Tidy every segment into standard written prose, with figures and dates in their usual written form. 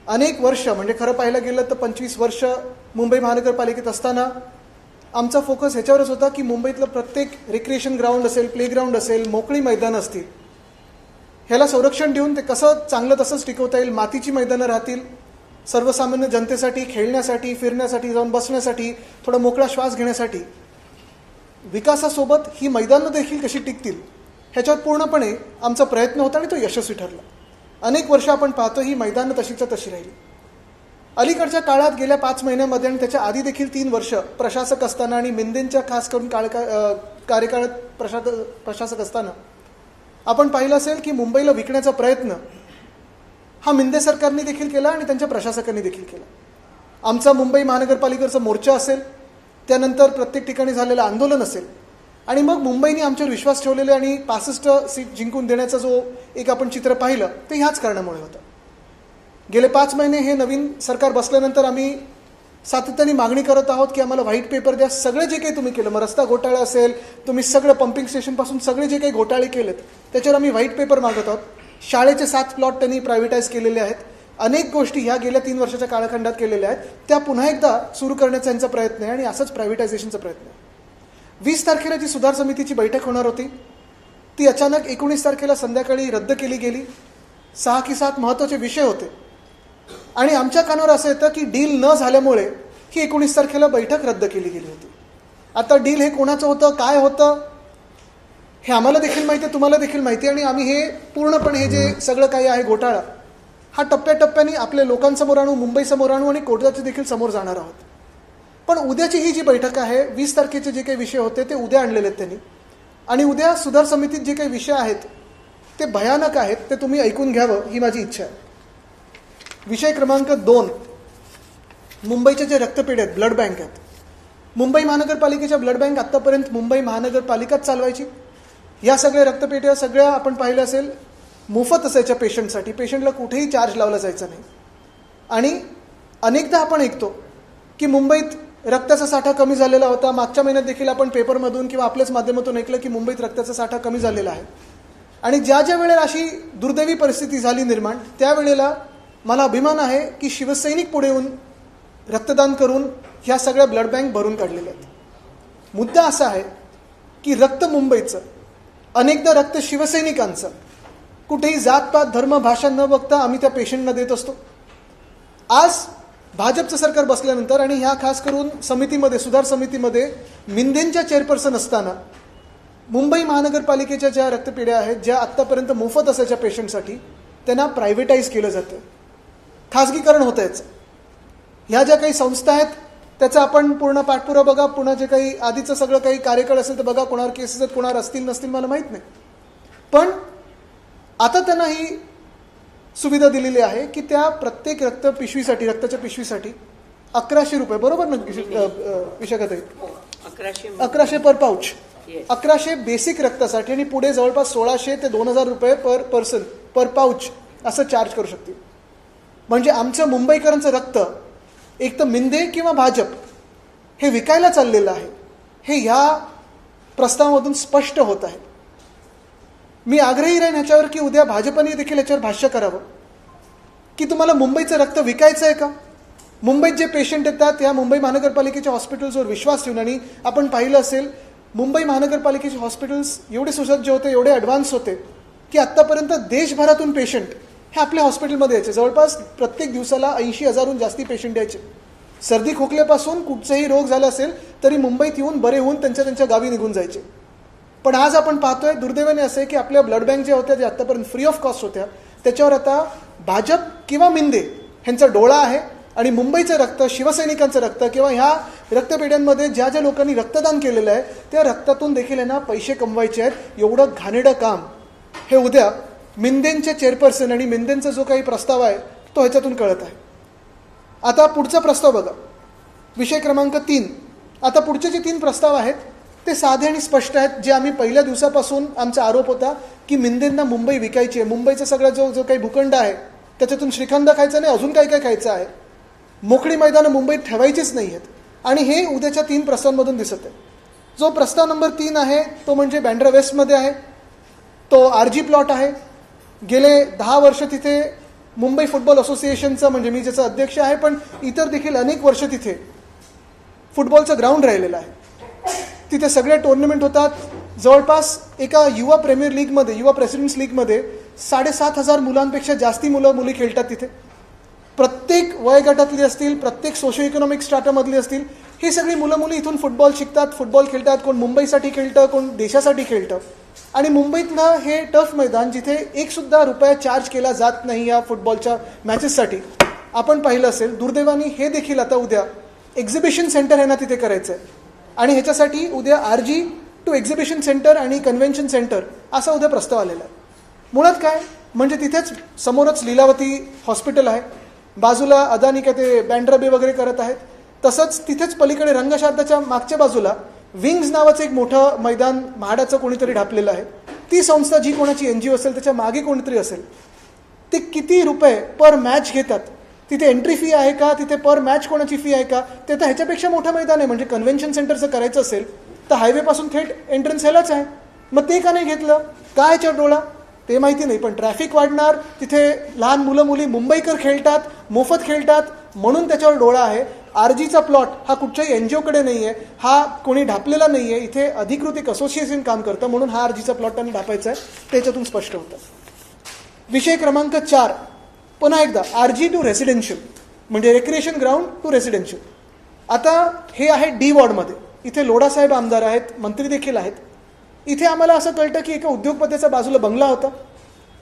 अनेक वर्ष म्हणजे खरं पाहायला गेलं तर 25 वर्ष मुंबई महानगरपालिकेत असताना आमचा फोकस ह्याच्यावरच होता की मुंबईतलं प्रत्येक रिक्रिएशन ग्राउंड असेल, प्लेग्राऊंड असेल, मोकळी मैदानं असतील, ह्याला संरक्षण देऊन ते कसं चांगलं तसंच टिकवता येईल. मातीची मैदानं राहतील, सर्वसामान्य जनतेसाठी खेळण्यासाठी, फिरण्यासाठी, जाऊन बसण्यासाठी, थोडा मोकळा श्वास घेण्यासाठी. विकासासोबत ही मैदानं देखील कशी टिकतील ह्याच्यावर पूर्णपणे आमचा प्रयत्न होता आणि तो यशस्वी ठरला. अनेक वर्ष आपण पाहतो ही मैदानं तशीच्या तशी राहिली. अलीकडच्या काळात गेल्या 5 महिन्यामध्ये आणि त्याच्या आधी देखील 3 वर्ष प्रशासक असताना आणि मिंदेंच्या खास करून कार्यकाळात प्रशासक असताना आपण पाहिलं असेल की मुंबईला विकण्याचा प्रयत्न हा मिंदे सरकारने देखील केला आणि त्यांच्या प्रशासकांनी देखील केला. आमचा मुंबई महानगरपालिकेचा मोर्चा असेल, त्यानंतर प्रत्येक ठिकाणी झालेलं आंदोलन असेल आणि मग मुंबईने आमच्यावर विश्वास ठेवलेले आणि 65 सीट जिंकून देण्याचा जो एक आपण चित्र पाहिलं ते ह्याच कारणामुळे होतं. गेले 5 महिने हे नवीन सरकार बसल्यानंतर आम्ही सातत्याने मागणी करत आहोत की आम्हाला व्हाईट पेपर द्या. सगळे जे काही तुम्ही केलं, मग रस्ता घोटाळा असेल, तुम्ही सगळं पंपिंग स्टेशनपासून सगळे जे काही घोटाळे केलेत त्याच्यावर आम्ही व्हाईट पेपर मागत आहोत. शाळेचे 7 प्लॉट त्यांनी प्रायव्हेटाईज केलेले आहेत. अनेक गोष्टी ह्या गेल्या 3 वर्षाच्या कालखंडात केलेल्या आहेत, त्या पुन्हा एकदा सुरू करण्याचा यांचा प्रयत्न आहे आणि असंच प्रायव्हेटायझेशनचा प्रयत्न आहे. 20 तारखेला जी सुधार समितीची बैठक होणार होती ती अचानक 19 तारखेला संध्याकाळी रद्द केली गेली. 6 की 7 महत्त्वाचे विषय होते आणि आमच्या कानावर असं येतं की डील न झाल्यामुळे ही 19 तारखेला बैठक रद्द केली गेली होती. आता डील हे कोणाचं होतं, काय होतं हे आम्हाला देखील माहिती आहे, तुम्हाला देखील माहिती आहे आणि आम्ही हे पूर्णपणे हे जे सगळं काही आहे घोटाळा हा टप्प्याटप्प्याने आपल्या लोकांसमोर आणू, मुंबईसमोर आणू आणि कोर्टाच्या देखील समोर जाणार आहोत. पण उद्याची ही जी बैठक आहे, 20 तारखेचे जे काही विषय होते ते उद्या आणलेले आहेत त्यांनी आणि उद्या सुधार समितीत जे काही विषय आहेत ते भयानक आहेत, ते तुम्ही ऐकून घ्यावं ही माझी इच्छा आहे. विषय क्रमांक 2, मुंबईचे जे रक्तपेढे आहेत, ब्लड बँक आहेत. मुंबई महानगरपालिकेच्या ब्लड बँक आत्तापर्यंत मुंबई महानगरपालिकाच चालवायची. या सगळ्या रक्तपेढ्या सगळ्या आपण पाहिलं असेल मोफत असायच्या पेशंटसाठी, पेशंटला कुठेही चार्ज लावला जायचा नाही. आणि अनेकदा आपण ऐकतो की मुंबईत रक्ताचा साठा कमी झालेला होता. मागच्या महिन्यात देखील आपण पेपरमधून किंवा आपल्याच माध्यमातून ऐकलं की मुंबईत रक्ताचा साठा कमी झालेला आहे. आणि ज्या ज्या वेळेला अशी दुर्दैवी परिस्थिती झाली निर्माण, त्यावेळेला मला अभिमान आहे की शिवसैनिक पुढे येऊन रक्तदान करून ह्या सगळ्या ब्लड बँक भरून काढलेल्या आहेत. मुद्दा असा आहे की रक्त मुंबईचं, अनेकदा रक्त शिवसैनिकांचं, कुठेही जातपात, धर्म, भाषा न बघता आम्ही त्या पेशंटना देत असतो. आज भाजपचं सरकार बसल्यानंतर आणि ह्या खास करून समितीमध्ये, सुधार समितीमध्ये मिंदेंच्या चेअरपर्सन असताना मुंबई महानगरपालिकेच्या ज्या रक्तपेढ्या आहेत, ज्या आत्तापर्यंत मोफत असायच्या पेशंटसाठी, त्यांना प्रायव्हेटाईज केलं जातं, खाजगीकरण होतं याचं. ह्या ज्या काही संस्था आहेत त्याचा आपण पूर्ण पाठपुरावा बघा, पुन्हा जे काही आधीचं सगळं काही कार्यकाळ असेल तर बघा, कोणावर केसेस आहेत, कोणावर असतील नसतील मला माहीत नाही. पण आता त्यांना ही सुविधा दिलेली आहे की त्या प्रत्येक पिशवीसाठी, रक्ताच्या पिशवीसाठी 1100 रुपये, बरोबर ना विशाखात आहे, 1100 पर पाऊच, 1100 बेसिक रक्तासाठी आणि पुढे जवळपास 1600 ते 2000 रुपये पर पर्सन पर पाऊच असं चार्ज करू शकतील. म्हणजे आमचं मुंबईकरांचं रक्त एक तर मिंदे किंवा भाजप हे विकायला चाललेलं आहे, हे ह्या प्रस्तावामधून स्पष्ट होत आहे. मी आग्रही राहीन ह्याच्यावर की उद्या भाजपने देखील याच्यावर भाष्य करावं की तुम्हाला मुंबईचं रक्त विकायचं आहे का. मुंबईत जे पेशंट येतात या मुंबई महानगरपालिकेच्या हॉस्पिटल्सवर विश्वास ठेवून, आणि आपण पाहिलं असेल मुंबई महानगरपालिकेचे हॉस्पिटल्स एवढे सुसज्ज होते, एवढे ॲडव्हान्स होते की आत्तापर्यंत देशभरातून पेशंट हे आपल्या हॉस्पिटलमध्ये यायचे. जवळपास प्रत्येक दिवसाला 80,000हून जास्ती पेशंट यायचे. सर्दी खोकल्यापासून कुठचाही रोग झाला असेल तरी मुंबईत येऊन बरे होऊन त्यांच्या गावी निघून जायचे. पण आज आपण पाहतोय दुर्दैवाने असे की आपल्या ब्लड बँक ज्या होत्या, ज्या आत्तापर्यंत फ्री ऑफ कॉस्ट होत्या, त्याच्यावर आता भाजप किंवा मिंदे ह्यांचा डोळा आहे आणि मुंबईचं रक्त, शिवसैनिकांचं रक्त किंवा ह्या रक्तपेढ्यांमध्ये ज्या ज्या लोकांनी रक्तदान केलेलं आहे त्या रक्तातून देखील यांना पैसे कमवायचे आहेत. एवढं घाणेरडं काम हे उद्या मिंदेंचे चेअरपर्सन आणि मिंदेंचा जो काही प्रस्ताव आहे तो ह्याच्यातून कळत आहे. आता पुढचा प्रस्ताव बघा, विषय क्रमांक 3. आता पुढचे जे 3 प्रस्ताव आहेत ते साधे आणि स्पष्ट आहेत. जे आम्ही पहिल्या दिवसापासून आमचा आरोप होता की मिंदेंना मुंबई विकायची आहे, मुंबईचा सगळा जो काही भूखंड आहे त्याच्यातून श्रीखंड खायचा नाही, अजून काय काय खायचं आहे, मोकळी मैदानं मुंबईत ठेवायचीच नाही आहेत. आणि हे उद्याच्या 3 प्रस्तावांमधून दिसत आहे. जो प्रस्ताव नंबर 3 आहे तो म्हणजे बँड्रा वेस्टमध्ये आहे. तो RG प्लॉट आहे. गेले 10 वर्ष तिथे मुंबई फुटबॉल असोसिएशनचं, म्हणजे मी ज्याचा अध्यक्ष आहे, पण इतर देखील अनेक वर्ष तिथे फुटबॉलचं ग्राउंड राहिलेलं आहे. तिथे सगळे टुर्नामेंट होतात. जवळपास एका युवा प्रीमियर लीगमध्ये, युवा प्रेसिडेंट्स लीगमध्ये 7,500 मुलांपेक्षा जास्ती मुली खेळतात तिथे. प्रत्येक वयोगटातली असतील, प्रत्येक सोशो इकॉनॉमिक स्ट्रॅटामधली असतील, ही सगळी मुली इथून फुटबॉल शिकतात, फुटबॉल खेळतात. कोण मुंबईसाठी खेळतं, कोण देशासाठी खेळतं. आणि मुंबईतलं हे टफ मैदान, जिथे ₹1 चार्ज केला जात नाही या फुटबॉलच्या मॅचेससाठी, आपण पाहिलं असेल. दुर्दैवाने हे देखील आता उद्या एक्झिबिशन सेंटर आहे ना तिथे करायचं आहे. आणि ह्याच्यासाठी उद्या RG टू एक्झिबिशन सेंटर आणि कन्व्हेन्शन सेंटर असा उद्या प्रस्ताव आलेला आहे. मुळात काय म्हणजे तिथेच समोरच लीलावती हॉस्पिटल आहे, बाजूला अदानी काय ते बँड्रा बे वगैरे करत आहेत. तसंच तिथेच पलीकडे रंगशारदाच्या मागच्या बाजूला विंग्स नावाचं एक मोठं मैदान म्हाडाचं कोणीतरी ढापलेलं आहे. ती संस्था जी कोणाची NGO असेल, त्याच्या मागे कोणीतरी असेल, ते किती रुपये पर मॅच घेतात, तिथे एंट्री फी आहे का, तिथे पर मॅच कोणाची फी आहे का, ते तर ह्याच्यापेक्षा मोठं मैदान आहे. म्हणजे कन्व्हेन्शन सेंटरचं करायचं असेल तर हायवेपासून थेट एंट्रन्स ह्यालाच आहे. मग ते का नाही घेतलं, काय ह्याच्यावर डोळा ते माहिती नाही. पण ट्रॅफिक वाढणार, तिथे लहान मुली मुंबईकर खेळतात, मोफत खेळतात, म्हणून त्याच्यावर डोळा आहे. RGचा प्लॉट हा कुठच्याही NGOकडे नाही आहे, हा कोणी ढापलेला नाही आहे. इथे अधिकृत एक असोसिएशन काम करतं, म्हणून हा RGचा प्लॉट त्यांनी ढापायचा आहे. त्याच्यातून स्पष्ट होतं. विषय क्रमांक 4, पुन्हा एकदा RG टू रेसिडेन्शियल, म्हणजे रेक्रिएशन ग्राउंड टू रेसिडेन्शियल. आता हे आहे D वॉर्डमध्ये. इथे लोढासाहेब आमदार आहेत, मंत्री देखील आहेत. इथे आम्हाला असं कळतं की एका उद्योगपतीचा बाजूला बंगला होता,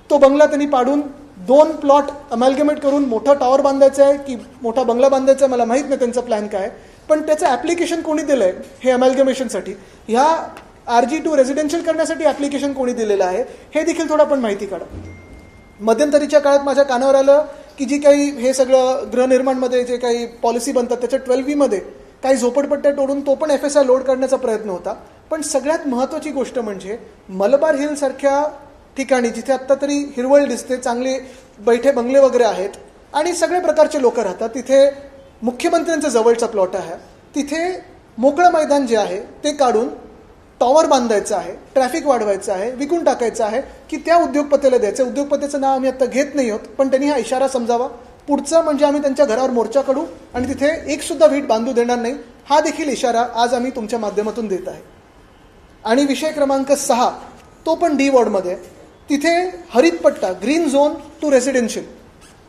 तो बंगला त्यांनी पाडून 2 प्लॉट अमॅल्गमेट करून मोठा टॉवर बांधायचा आहे की मोठा बंगला बांधायचा आहे, मला माहीत नाही त्यांचा प्लॅन काय. पण त्याचं ॲप्लिकेशन कोणी दिलं आहे हे अमॅल्गमेशनसाठी, ह्या RG टू रेसिडेन्शियल करण्यासाठी ॲप्लिकेशन कोणी दिलेलं आहे हे देखील थोडं आपण माहिती काढा. मध्यंतरीच्या काळात माझ्या कानावर आलं की जी काही हे सगळं गृहनिर्माणमध्ये जे काही पॉलिसी बनतात त्याच्या 12V काही झोपडपट्ट्या तोडून तो पण FSI लोड करण्याचा प्रयत्न होता. पण सगळ्यात महत्त्वाची गोष्ट म्हणजे मलबार हिलसारख्या ठिकाणी, जिथे आत्ता तरी हिरवळ दिसते, चांगले बैठे बंगले वगैरे आहेत आणि सगळे प्रकारचे लोक राहतात, तिथे मुख्यमंत्र्यांचा जवळचा प्लॉट आहे. तिथे मोकळं मैदान जे आहे ते काढून टॉवर बांधायचं आहे, ट्रॅफिक वाढवायचं आहे, विकून टाकायचं आहे की त्या उद्योगपतीला द्यायचं. उद्योगपतीचं नाव आम्ही आत्ता घेत नाही आहोत, पण त्यांनी हा इशारा समजावा. पुढचं म्हणजे आम्ही त्यांच्या घरावर मोर्चा काढू आणि तिथे एकसुद्धा वीट बांधू देणार नाही, हा देखील इशारा आज आम्ही तुमच्या माध्यमातून देत आहे. आणि विषय क्रमांक 6, तो पण D वॉर्डमध्ये. तिथे हरितपट्टा, ग्रीन झोन टू रेसिडेन्शियल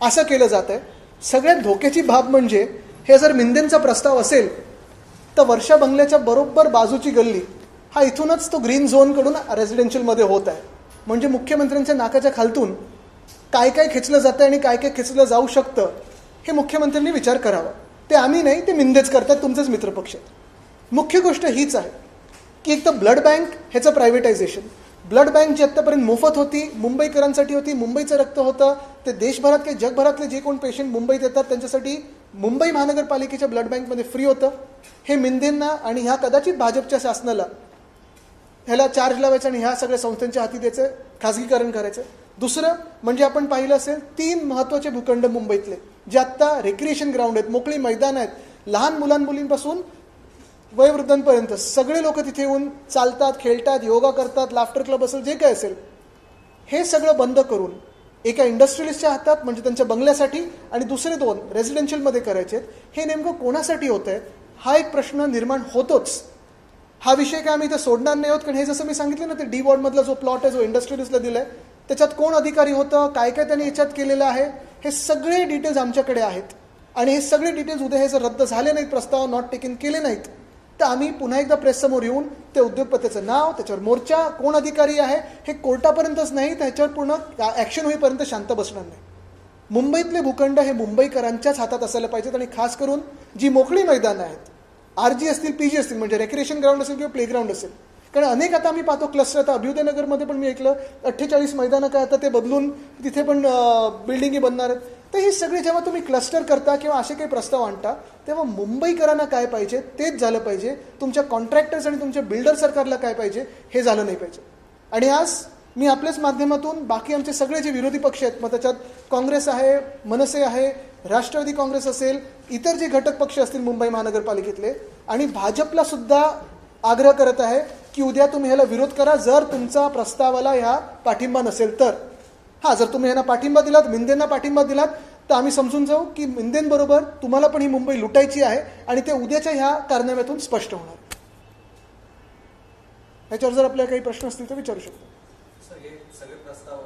असं केलं जात आहे. सगळ्यात धोक्याची बाब म्हणजे हे जर मिंदेंचा प्रस्ताव असेल तर वर्षा बंगल्याच्या बरोबर बाजूची गल्ली हा इथूनच तो ग्रीन झोनकडून रेसिडेन्शियलमध्ये होत आहे. म्हणजे मुख्यमंत्र्यांच्या नाकाच्या खालतून काय काय खेचलं जातं आणि काय काय खेचलं जाऊ शकतं हे मुख्यमंत्र्यांनी विचार करावा. ते आम्ही नाही, ते मिंदेच करतात, तुमचेच मित्रपक्ष. मुख्य गोष्ट हीच आहे की एक तर ब्लड बँक ह्याचं प्रायव्हेटायझेशन. ब्लड बँक जी आत्तापर्यंत मोफत होती, मुंबईकरांसाठी होती, मुंबईचं रक्त होतं, ते देशभरात काही जगभरातले जे कोण पेशंट मुंबईत येतात त्यांच्यासाठी मुंबई महानगरपालिकेच्या ब्लड बँकमध्ये फ्री होतं. हे मिंदेंना आणि ह्या कदाचित भाजपच्या शासनाला ह्याला चार्ज लावायचं आणि ह्या सगळ्या संस्थांच्या हाती द्यायचं, खाजगीकरण करायचं. दुसरं म्हणजे आपण पाहिलं असेल 3 महत्त्वाचे भूखंड मुंबईतले जे आत्ता रेक्रिएशन ग्राउंड आहेत, मोकळी मैदान आहेत, लहान मुलींपासून वयोवृद्धांपर्यंत सगळे लोक तिथे येऊन चालतात, खेळतात, योगा करतात, लाफ्टर क्लब असेल, जे काय असेल, हे सगळं बंद करून एका इंडस्ट्रियलिस्टच्या हातात म्हणजे त्यांच्या बंगल्यासाठी आणि दुसरे 2 रेसिडेन्शियलमध्ये करायचे. हे नेमकं कोणासाठी होतं आहे हा एक प्रश्न निर्माण होतोच. हा विषय काय आम्ही इथे सोडणार नाही आहोत, कारण हे जसं मी सांगितलं ना, ते D वॉर्डमधला जो प्लॉट आहे जो इंडस्ट्रियलिस्टला दिला आहे त्याच्यात कोण अधिकारी होतं, काय काय त्यांनी याच्यात केलेलं आहे, हे सगळे डिटेल्स आमच्याकडे आहेत. आणि हे सगळे डिटेल्स उद्या हे जर रद्द झाले नाहीत, प्रस्ताव नॉट टेकन केले नाहीत, तर आम्ही पुन्हा एकदा प्रेससमोर येऊन ते उद्योगपतीचं नाव, त्याच्यावर मोर्चा, कोण अधिकारी आहे हे कोर्टापर्यंतच नाही, त्याच्यावर पूर्ण ॲक्शन होईपर्यंत शांत बसणार नाही. मुंबईतले भूखंड हे मुंबईकरांच्याच हातात असायला पाहिजेत. आणि खास करून जी मोकळी मैदानं आहेत, RG असतील, PG असतील, म्हणजे रेक्रिएशन ग्राउंड असेल किंवा प्लेग्राऊंड असेल, कारण अनेक आता आम्ही पाहतो क्लस्टर, आता अभ्युदयनगरमध्ये पण मी ऐकलं 48 मैदानं काय आता ते बदलून तिथे पण बिल्डिंगी बनणार आहेत. तर ही सगळी जेव्हा तुम्ही क्लस्टर करता किंवा असे काही प्रस्ताव आणता तेव्हा मुंबईकरांना काय पाहिजे तेच झालं पाहिजे. तुमच्या कॉन्ट्रॅक्टर्स आणि तुमच्या बिल्डर सरकारला काय पाहिजे हे झालं नाही पाहिजे. आणि आज मी आपल्याच माध्यमातून बाकी आमचे सगळे जे विरोधी पक्ष आहेत, मग त्याच्यात काँग्रेस आहे, मनसे आहे, राष्ट्रवादी काँग्रेस असेल, इतर जे घटक पक्ष असतील मुंबई महानगरपालिकेतले, आणि भाजपला सुद्धा आग्रह करत आहे की उद्या तुम्ही ह्याला विरोध करा जर तुमचा प्रस्तावाला ह्या पाठिंबा नसेल तर. हां, जर तुम्ही यांना पाठिंबा दिलात, मिंदेंना पाठिंबा दिलात, तर आम्ही समजून जाऊ की मिंदेंबरोबर तुम्हाला पण ही मुंबई लुटायची आहे आणि ते उद्याच्या ह्या कारनाम्यातून स्पष्ट होणार. याच्यावर जर आपल्याला काही प्रश्न असतील तर विचारू शकतो. सर, हे सगळे प्रस्ताव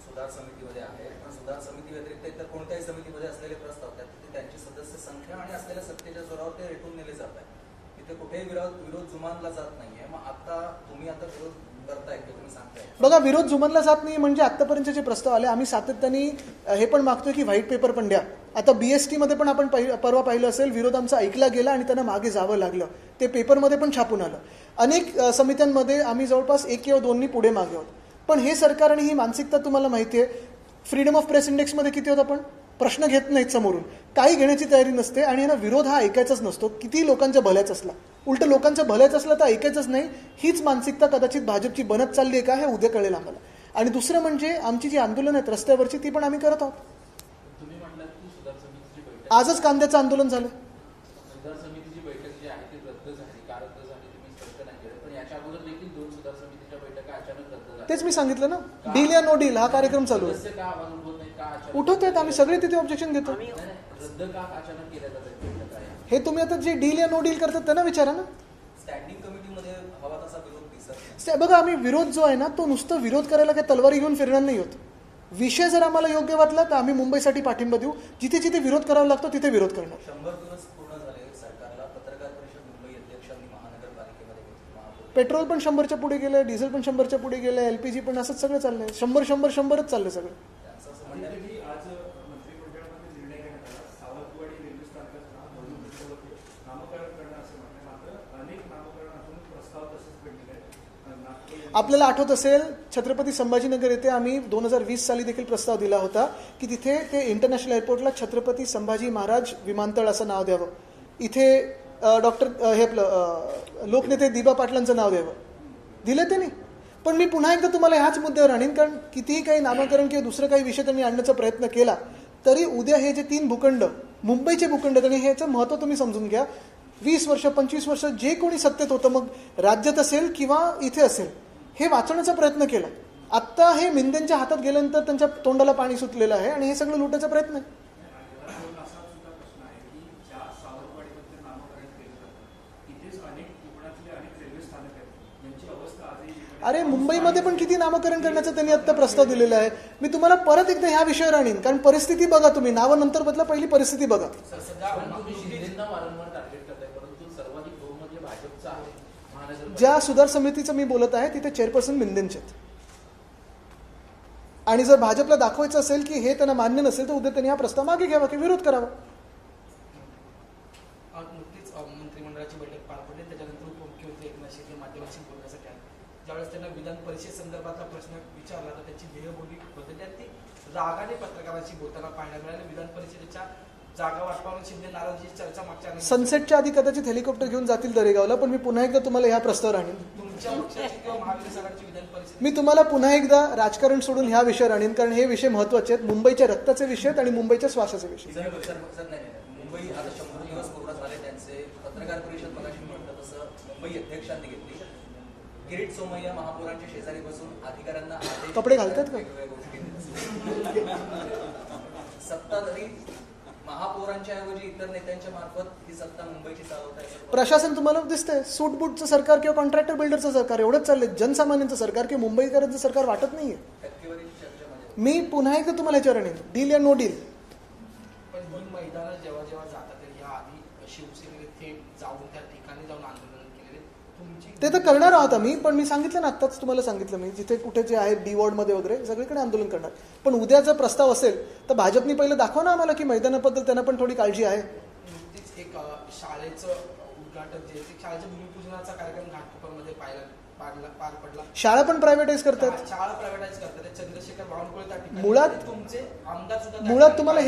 सुधार समितीमध्ये आहे, पण सुधार समिती व्यतिरिक्त इतर कोणत्याही समितीमध्ये असलेले प्रस्ताव त्यात त्यांची सदस्य संख्या आणि असलेल्या सत्तेच्या जोरावर ते रेटून नेले जात आहे. तिथे कुठेही विरोध जुमानला जात नाहीये. मग आता तुम्ही विरोध करताय ते तुम्ही सांगताय. बघा, विरोध जुमानला जात नाही म्हणजे आतापर्यंत जे प्रस्ताव आले, आम्ही सातत्याने हे पण मागतोय की व्हाईट पेपर पण द्या. आता BST मध्ये पण आपण परवा पाहिलं असेल, विरोध आमचा ऐकला गेला आणि त्यांना मागे जावं लागलं. ते पेपरमध्ये पण छापून आलं. अनेक समित्यांमध्ये आम्ही जवळपास 1 किंवा 2 पुढे मागे आहोत. पण हे सरकार आणि ही मानसिकता तुम्हाला माहिती आहे, फ्रीडम ऑफ प्रेस इंडेक्समध्ये किती होत आपण प्रश्न घेत नाहीत समोरून, काही घेण्याची तयारी नसते आणि यांना विरोध हा ऐकायचाच नसतो. किती लोकांच्या भल्याच असला, उलट लोकांच्या भल्याच असलं तर ऐकायचंच नाही. हीच मानसिकता कदाचित भाजपची बनत चालली आहे का, हे उद्या कळेल आम्हाला. आणि दुसरं म्हणजे आमची जी आंदोलन आहेत रस्त्यावरची, ती पण आम्ही करत आहोत. आजच कांद्याचं आंदोलन झालं. सुधार समितीची बैठक जी आहे ती रद्द झाली, का रद्द झाली तुम्ही स्पष्ट नाही केलं, पण याच्या अगोदर देखील 2 सुधार समितीच्या बैठका अचानक रद्द झाल्या. तेच मी सांगितलं ना, डील या नो डील हा कार्यक्रम चालू आहे. का आवाज उठवत नाही, का अचानक उठवत आहेत, आम्ही सगळे तिथे ऑब्जेक्शन घेतो. रद्द का अचानक केल्या जातात बैठका? हे तुम्ही आता जे डील या नो डील करतात त्यांना विचारा ना. स्टँडिंग कमिटीमध्ये हवा तसा विरोध दिसत. बघा, आम्ही विरोध जो आहे ना, तो नुसतं विरोध करायला काही तलवारी घेऊन फिरणार नाही होत. विषय जर आम्हाला योग्य वाटला तर आम्ही मुंबईसाठी पाठिंबा देऊ. जिथे जिथे विरोध करावा लागतो तिथे विरोध करणार. 100 दिवस पूर्ण झाले सरकारला. पत्रकार परिषद मुंबई अध्यक्षांनी महानगरपालिकेमध्ये घेतली. पेट्रोल पण 100च्या पुढे गेलं, डिझेल पण 100च्या पुढे गेलं, LPG पण असंच सगळं चाललंय. 100च चाललंय सगळं. आज मंत्रिमंडळामध्ये निर्णय घेण्यात आला, सावंतवाडी रेल्वे स्थानकाचं नामकरण करणं असं म्हणणं. मात्र अनेक नामकरण अजून प्रस्ताव तसंच पेंडिंग आहे. आपल्याला आठवत असेल, छत्रपती संभाजीनगर येथे आम्ही 2020 साली देखील प्रस्ताव दिला होता की तिथे ते इंटरनॅशनल एअरपोर्टला छत्रपती संभाजी महाराज विमानतळ असं नाव द्यावं. इथे लोकनेते दिबा पाटलांचं नाव द्यावं. दिलं त्यांनी. पण मी पुन्हा एकदा तुम्हाला ह्याच मुद्द्यावर आणीन, कारण कितीही काही नामकरण किंवा दुसरं काही विषय त्यांनी आणण्याचा प्रयत्न केला तरी उद्या हे जे 3 भूखंड, मुंबईचे भूखंड, आणि ह्याचं महत्त्व तुम्ही समजून घ्या. 20 वर्ष 25 वर्ष जे कोणी सत्तेत होतं, मग राज्यात असेल किंवा इथे असेल, हे वाचवण्याचा प्रयत्न केला. आत्ता हे मिंदेंच्या हातात गेल्यानंतर त्यांच्या तोंडाला पाणी सुटलेलं आहे आणि हे सगळं लुटायचा प्रयत्न आहे. अरे, मुंबईमध्ये पण किती नामकरण करण्याचं त्यांनी आत्ता प्रस्ताव दिलेला आहे. मी तुम्हाला परत एकदा ह्या विषयावर आणीन, कारण परिस्थिती बघा तुम्ही. नावं नंतर बदला, पहिली परिस्थिती बघा. ज्या सुधार समितीचं मी बोलत आहे तिथे चेअरपर्सन मिंदेंचे आहेत. आणि जर भाजपला दाखवायचं असेल की हे त्यांना मान्य नसेल तर उद्या त्यांनी हा प्रस्ताव मागे घ्यावा की विरोध करावा. नुकतीच मंत्रिमंडळाची बैठक पार पडली, त्याच्यानंतर उपमुख्यमंत्री एकनाथ शिंदे माध्यमांशी बोलण्यासाठी आले. ज्यावेळेस त्यांना विधान परिषद संदर्भातला प्रश्न विचारला तर त्याची देहबोली बदलली आणि ती रागाने पत्रकारांशी बोलताना पाहायला मिळाले. विधान परिषदेच्या जागा वाटपावरून शिंदे नाराजीची चर्चा मागच्या सनसेटच्या आधी कदाचित हेलिकॉप्टर घेऊन जातील दरेगावला. पण मी पुन्हा एकदा तुम्हाला ह्या प्रस्तावर आणीन. तुमच्या पक्षाची किंवा महाविकास आघाडीची विधान परिषद, मी तुम्हाला पुन्हा एकदा राजकारण सोडून ह्या विषयावर आणीन, कारण हे विषय महत्वाचे आहेत. मुंबईच्या रक्ताचे विषय आहेत आणि मुंबईच्या श्वासाचे विषय. मुंबई आता 100 दिवस पूर्ण झाले त्यांचे. पत्रकार परिषद मगाशी म्हटलं तसं मुंबई अध्यक्षांनी घेतली. किरीट सोमय्या महापौरांच्या शेजारी बसून अधिकाऱ्यांना कपडे घालतात का? सत्ताधारी महापौरांच्या ऐवजी इतर नेत्यांच्या मार्फत ही सत्ता मुंबईची चालवत आहे. प्रशासन तुम्हाला दिसतंय सूटबूटचं सरकार किंवा कॉन्ट्रॅक्टर बिल्डरचं सरकार एवढंच चाललंय. जनसामान्यांचं सरकार किंवा मुंबईकरांचं सरकार वाटत नाहीये. टक्केवारीची चर्चा मी पुन्हा एकदा तुम्हाला याच्यावर आणेन, डील या नो डील. पण ही मैदानं जेव्हा जेव्हा जातात तर या आधी शिवसेनेने थेट जाऊन त्या ठिकाणी जाऊन आंदोलन केलेले. तुमची ते तर करणार आहोत आम्ही, पण मी सांगितलं ना, आत्ताच तुम्हाला सांगितलं मी, जिथे कुठे जे आहे डी वॉर्डमध्ये वगैरे सगळीकडे आंदोलन करणार. पण उद्या जर प्रस्ताव असेल तर भाजपनी पहिलं दाखवा ना आम्हाला की मैदानाबद्दल त्यांना पण थोडी काळजी आहे. नुकतीच एक शाळेचं उद्घाटन, जे शाळेच्या भूमिपूजनाचा कार्यक्रम घाटकोपरमध्ये पार पडला. शाळा पण प्रायव्हेटाईज करतात. शाळा प्रायव्हेटाईज करतात. चंद्रशेखर बावनकुळे त्या ठिकाणी मुळात तुमचे आमदार सुद्धा मुळात तुम्हाला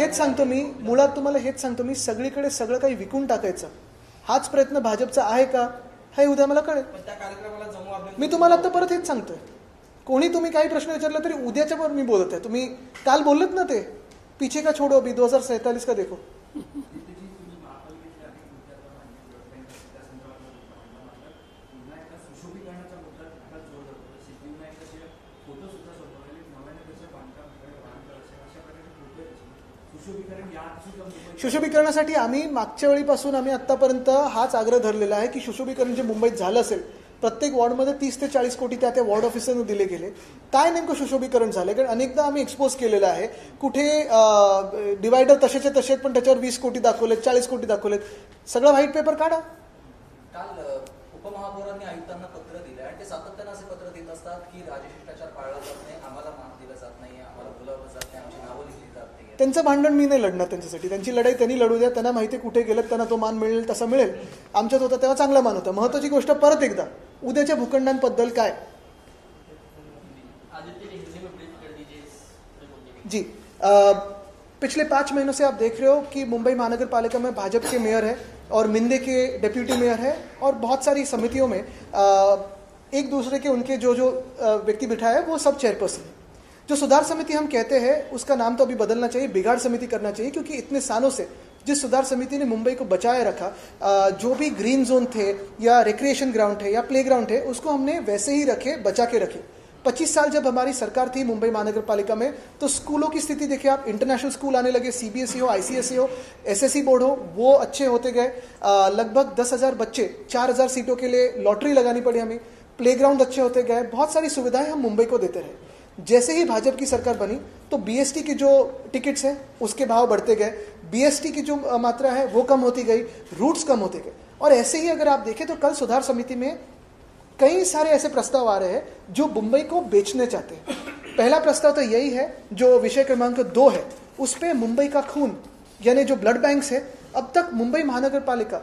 हेच सांगतो मी सगळीकडे सगळं काही विकून टाकायचं हाच प्रयत्न भाजपचा आहे का हे उद्या मला कळेल. पण त्या कार्यक्रमाला जमू मी तुम्हाला आता परत हेच सांगतोय. कोणी तुम्ही काही प्रश्न विचारला तरी उद्याच्या वर मी बोलत आहे. तुम्ही काल बोललेत ना ते पीछे का छोडो अभी 2047 का देखो. सुशोभीकरण यात सुद्धा मुंबईत सुशोभीकरणासाठी आम्ही मागच्या वेळीपासून आम्ही आत्तापर्यंत हाच आग्रह धरलेला आहे की सुशोभीकरण जे मुंबईत झालं असेल, प्रत्येक वॉर्डमध्ये 30 ते 40 कोटी त्या वॉर्ड ऑफिसरने दिले गेले. काय नेमकं सुशोभीकरण झालं? कारण अनेकदा आम्ही एक्सपोज केलेलं आहे, कुठे डिवायडर तसेच्या तसेच पण त्याच्यावर 20 कोटी दाखवलेत, 40 कोटी दाखवलेत. सगळं व्हाईट पेपर काढा. काल उपमहापौरांनी आयुक्तांना पत्र दिलं आणि ते सातत्यानं असे पत्र देत असतात की राजशिष्टाचार पाळला जात नाही, आम्हाला मान दिलं जात नाही, आम्हाला बोलावलं जात नाही, आमची नावं लिहिली जात नाही. त्यांचं भांडण मी नाही लढणार त्यांच्यासाठी. त्यांची लढाई त्यांनी लढू द्या. त्यांना माहिती कुठे गेलं त्यांना तो मान मिळेल तसा मिळेल. आमच्यात होता तेव्हा चांगला मान होता. महत्त्वाची गोष्ट परत एकदा, उद्याच्या भूखंडांबद्दल काय जी पिछले 5 महीनों से आप देख रहे हो कि मुंबई महानगर पालिका में भाजपा के मेयर है और मिंदे के डेप्यूटी मेयर है और बहुत सारी समितियों में एक दूसरे के उनके जो व्यक्ति बिठाए वो सब चेयरपर्सन है. जो सुधार समिति हम कहते हैं उसका नाम तो अभी बदलना चाहिए, बिगाड़ समिति करना चाहिए, क्योंकि इतने सालों से जिस सुधार समिति ने मुंबई को बचाए रखा, जो भी ग्रीन जोन थे या रिक्रिएशन ग्राउंड थे या प्ले ग्राउंड थे उसको हमने वैसे ही रखे, बचा के रखे. 25 साल जब हमारी सरकार थी मुंबई महानगर पालिका में, तो स्कूलों की स्थिति देखिए आप. इंटरनेशनल स्कूल आने लगे, सीबीएसई हो, आईसीएसई हो, एसएससी बोर्ड हो, वो अच्छे होते गए. लगभग 10,000 बच्चे, 4,000 सीटों के लिए लॉटरी लगानी पड़ी हमें. प्लेग्राउंड अच्छे होते गए, बहुत सारी सुविधाएं हम मुंबई को देते रहे. जैसे ही भाजपा की सरकार बनी तो बीएसटी के जो टिकट्स हैं उसके भाव बढ़ते गए, बीएसटी की जो मात्रा है वो कम होती गई, रूट्स कम होते गए. और ऐसे ही अगर आप देखें तो कल सुधार समिति में कई सारे ऐसे प्रस्ताव आ रहे हैं जो मुंबई को बेचने चाहते हैं. पहला प्रस्ताव तो यही है जो विषय क्रमांक 2 है, उस पर मुंबई का खून यानी जो ब्लड बैंक्स है, अब तक मुंबई महानगर पालिका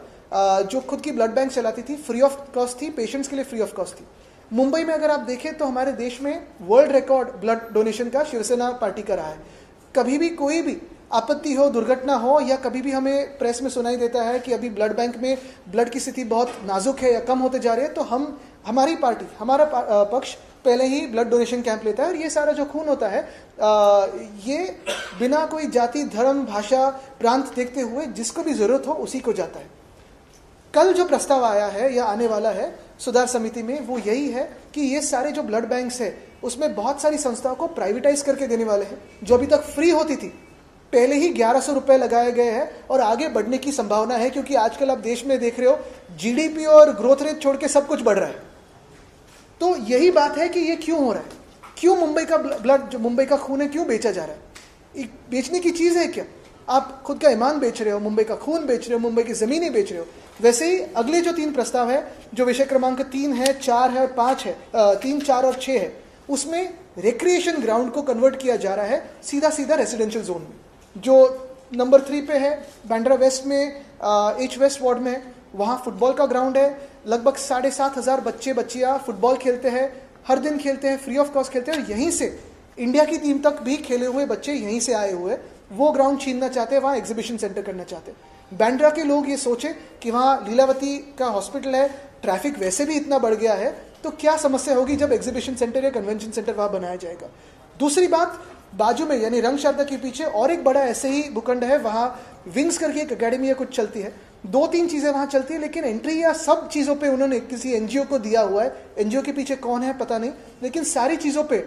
जो खुद की ब्लड बैंक चलाती थी, फ्री ऑफ कॉस्ट थी, पेशेंट्स के लिए फ्री ऑफ कॉस्ट थी. मुंबई में अगर आप देखें तो हमारे देश में वर्ल्ड रिकॉर्ड ब्लड डोनेशन का शिवसेना पार्टी का रहा है. कभी भी कोई भी आपत्ति हो, दुर्घटना हो, या कभी भी हमें प्रेस में सुनाई देता है कि अभी ब्लड बैंक में ब्लड की स्थिति बहुत नाजुक है या कम होते जा रही है, तो हमारी पार्टी, हमारा पक्ष पहले ही ब्लड डोनेशन कैंप लेता है. और ये सारा जो खून होता है ये बिना कोई जाति, धर्म, भाषा, प्रांत देखते हुए जिसको भी जरूरत हो उसी को जाता है. कल जो प्रस्ताव आया है या आने वाला है सुधार समिति में वो यही है कि ये सारे जो ब्लड बैंक्स है उसमें बहुत सारी संस्थाओं को प्राइवेटाइज करके देने वाले हैं. जो अभी तक फ्री होती थी, पहले ही 1100 रुपए लगाए गए हैं और आगे बढ़ने की संभावना है, क्योंकि आजकल आप देश में देख रहे हो जीडीपी और ग्रोथ रेट छोड़ के सब कुछ बढ़ रहा है. तो यही बात है कि ये क्यों हो रहा है, क्यों मुंबई का ब्लड, जो मुंबई का खून है, क्यों बेचा जा रहा है. बेचने की चीज है क्या? आप खुद का ईमान बेच रहे हो, मुंबई का खून बेच रहे हो, मुंबई की जमीनें बेच रहे हो. वैसे ही अगले जो 3 प्रस्ताव है, जो विषय क्रमांक 3 है, 4 है और 5 है, 3, 4 और 6 है, उसमें रिक्रिएशन ग्राउंड को कन्वर्ट किया जा रहा है सीधा सीधा रेसिडेंशियल जोन में. जो नंबर 3 पे है बांद्रा वेस्ट में, एच वेस्ट वार्ड में, वहाँ फुटबॉल का ग्राउंड है. लगभग 7,500 बच्चे बच्चियाँ फुटबॉल खेलते हैं, हर दिन खेलते हैं, फ्री ऑफ कॉस्ट खेलते हैं. और यहीं से इंडिया की टीम तक भी खेले हुए बच्चे यहीं से आए हुए, वो ग्राउंड छीनना चाहते हैं, वहाँ एग्जीबिशन सेंटर करना चाहते हैं. बांद्रा के लोग ये सोचे कि वहाँ लीलावती का हॉस्पिटल है, ट्रैफिक वैसे भी इतना बढ़ गया है, तो क्या समस्या होगी जब एग्जीबिशन सेंटर या कन्वेंशन सेंटर वहाँ बनाया जाएगा. दूसरी बात, बाजू में यानी रंग शारदा के पीछे और एक बड़ा ऐसे ही भूखंड है, वहाँ विंग्स करके एक अकेडमी या कुछ चलती है. 2-3 चीज़ें वहाँ चलती है, लेकिन एंट्री या सब चीज़ों पे उन्होंने किसी एनजीओ को दिया हुआ है. एनजीओ के पीछे कौन है पता नहीं, लेकिन सारी चीज़ों पे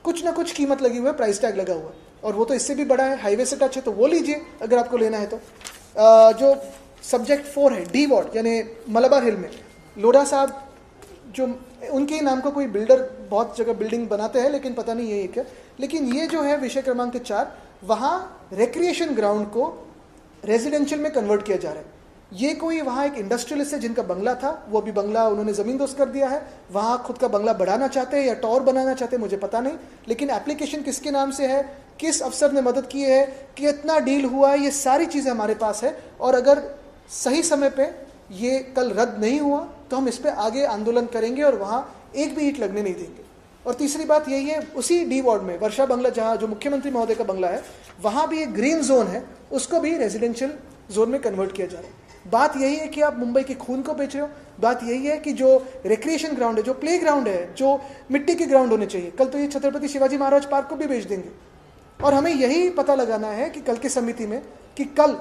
कुछ ना कुछ कीमत लगी हुई है, प्राइस टैग लगा हुआ है. और वो तो इससे भी बड़ा है, हाईवे से टच है, तो वो लीजिए अगर आपको लेना है तो. जो सब्जेक्ट 4 है, डी वार्ड यानी मलाबार हिल में, लोढ़ा साहब जो उनके नाम का कोई बिल्डर बहुत जगह बिल्डिंग बनाते हैं, लेकिन पता नहीं ये क्या. लेकिन ये जो है विषय क्रमांक 4, वहाँ रिक्रिएशन ग्राउंड को रेजिडेंशियल में कन्वर्ट किया जा रहा है. ये कोई वहाँ एक इंडस्ट्रियलिस्ट है जिनका बंगला था, वो अभी बंगला उन्होंने ज़मीन दोस्त कर दिया है. वहाँ खुद का बंगला बढ़ाना चाहते हैं या टावर बनाना चाहते हैं, मुझे पता नहीं. लेकिन एप्लीकेशन किसके नाम से है, किस अफसर ने मदद की है, कितना डील हुआ है, ये सारी चीज़ें हमारे पास है. और अगर सही समय पे ये कल रद्द नहीं हुआ तो हम इस पर आगे आंदोलन करेंगे और वहाँ एक भी ईंट लगने नहीं देंगे. और तीसरी बात यही है, उसी डी वार्ड में वर्षा बंगला, जहाँ जो मुख्यमंत्री महोदय का बंगला है, वहाँ भी एक ग्रीन जोन है, उसको भी रेजिडेंशियल जोन में कन्वर्ट किया जा रहा है. बात यही है कि आप मुंबई के खून को बेच रहे हो. बात यही है कि जो रिक्रिएशन ग्राउंड है, जो प्ले ग्राउंड है, जो मिट्टी के ग्राउंड होने चाहिए, कल तो ये छत्रपति शिवाजी महाराज पार्क को भी बेच देंगे. और हमें यही पता लगाना है कि कल की समिति में कि कल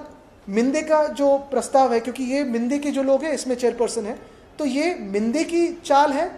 मिंदे का जो प्रस्ताव है, क्योंकि ये मिंदे के जो लोग हैं इसमें चेयरपर्सन है, तो ये मिंदे की चाल है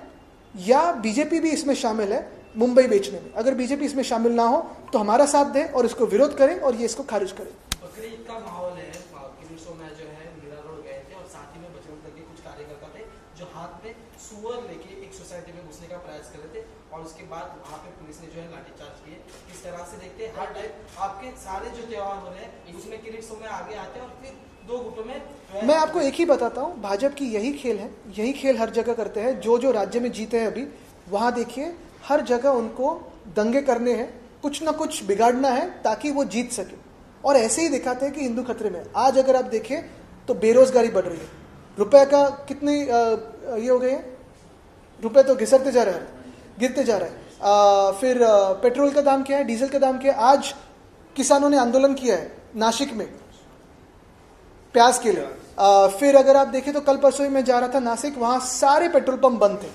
या बीजेपी भी इसमें शामिल है मुंबई बेचने में. अगर बीजेपी इसमें शामिल ना हो तो हमारा साथ दें और इसको विरोध करें और ये इसको खारिज करें. लश्करी का माहौल है। किरीट सोमैया जो है मीरा रोड गए थे और साथ ही में बजरंग दल के कुछ कार्यकर्ता थे जो हाथ में सुअर लेके एक सोसाइटी में घुसने का प्रयास कर रहे थे और उसके बाद वहाँ पे पुलिस ने जो है लाठीचार्ज किए। इस तरह से देखते हैं हर टाइप आपके सारे जो त्योहार हो रहे हैं उसमें किरीट सोमैया आगे आते हैं और फिर दो गुटों में। मैं आपको एक ही बताता हूँ, भाजपा की यही खेल है, यही खेल हर जगह करते हैं। जो राज्य में जीते हैं अभी वहाँ देखिए हर जगह उनको दंगे करने हैं, कुछ ना कुछ बिगाड़ना है ताकि वो जीत सके, और ऐसे ही दिखाते हैं कि हिंदू खतरे में। आज अगर आप देखें तो बेरोजगारी बढ़ रही है, रुपए का कितने ये हो गए हैं, रुपए तो घिसरते जा रहा है, गिरते जा रहा है। फिर पेट्रोल का दाम क्या है, डीजल का दाम क्या है। आज किसानों ने आंदोलन किया है नासिक में प्याज के लिए। फिर अगर आप देखें तो कल परसों ही मैं जा रहा था नासिक, वहां सारे पेट्रोल पंप बंद थे।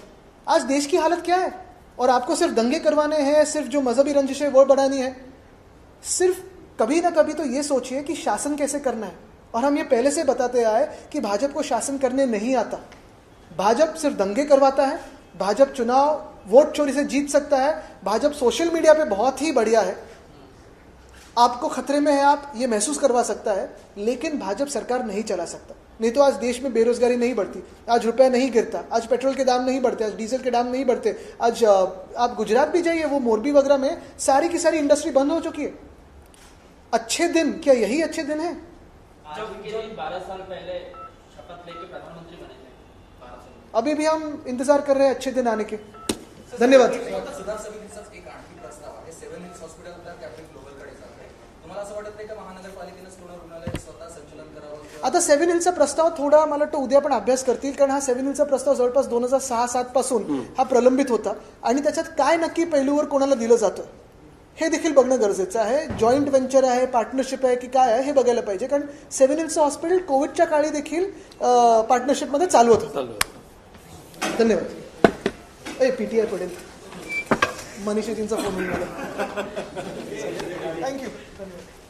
आज देश की हालत क्या है, और आपको सिर्फ दंगे करवाने हैं, सिर्फ जो मजहबी रंजिश है वो बढ़ानी है। सिर्फ कभी ना कभी तो ये सोचिए कि शासन कैसे करना है। और हम ये पहले से बताते आए कि भाजपा को शासन करने नहीं आता, भाजपा सिर्फ दंगे करवाता है। भाजपा चुनाव वोट चोरी से जीत सकता है, भाजपा सोशल मीडिया पे बहुत ही बढ़िया है, आपको खतरे में है आप ये महसूस करवा सकता है, लेकिन भाजपा सरकार नहीं चला सकता। नहीं तो आज देश में बेरोजगारी नहीं बढ़ती, आज रुपया नहीं गिरता, आज पेट्रोल के दाम नहीं बढ़ते, आज डीजल के दाम नहीं बढ़ते। आज आप गुजरात भी जाइए, वो मोरबी वगैरह में सारी की सारी इंडस्ट्री बंद हो चुकी है। अच्छे दिन, क्या यही अच्छे दिन है? जब 12 साल पहले शपथ लेके प्रधानमंत्री बने थे, 12 साल अभी भी हम इंतजार कर रहे हैं अच्छे दिन आने के। धन्यवाद। सुधार समितीचाच एक आणखी प्रस्ताव आहे, 7 हिल्स हॉस्पिटलला कॅप्टन ग्लोबलकडे जात आहे। तुम्हाला असं वाटत नाही का महानगरपालिकेनं पूर्ण रुग्णालय स्वतः संचलन करावं? आता 7 हिलचा प्रस्ताव थोडा मला वाटतं उद्या पण अभ्यास करतील, कारण हा 7 हिलचा प्रस्ताव जवळपास 2006-07 पासून हा प्रलंबित होता, आणि त्याच्यात काय नक्की पैलूवर कोणाला दिलं जातं हे देखील बघणं गरजेचं आहे। जॉईंट व्हेंचर आहे, पार्टनरशिप आहे की काय आहे हे बघायला पाहिजे, कारण 7 हिलचं हॉस्पिटल कोविडच्या काळी देखील पार्टनरशिपमध्ये चालू होतं। धन्यवाद। पीटीआय पडेल, मनीषाजींचा फोन येऊन गेला। थँक्यू, धन्यवाद।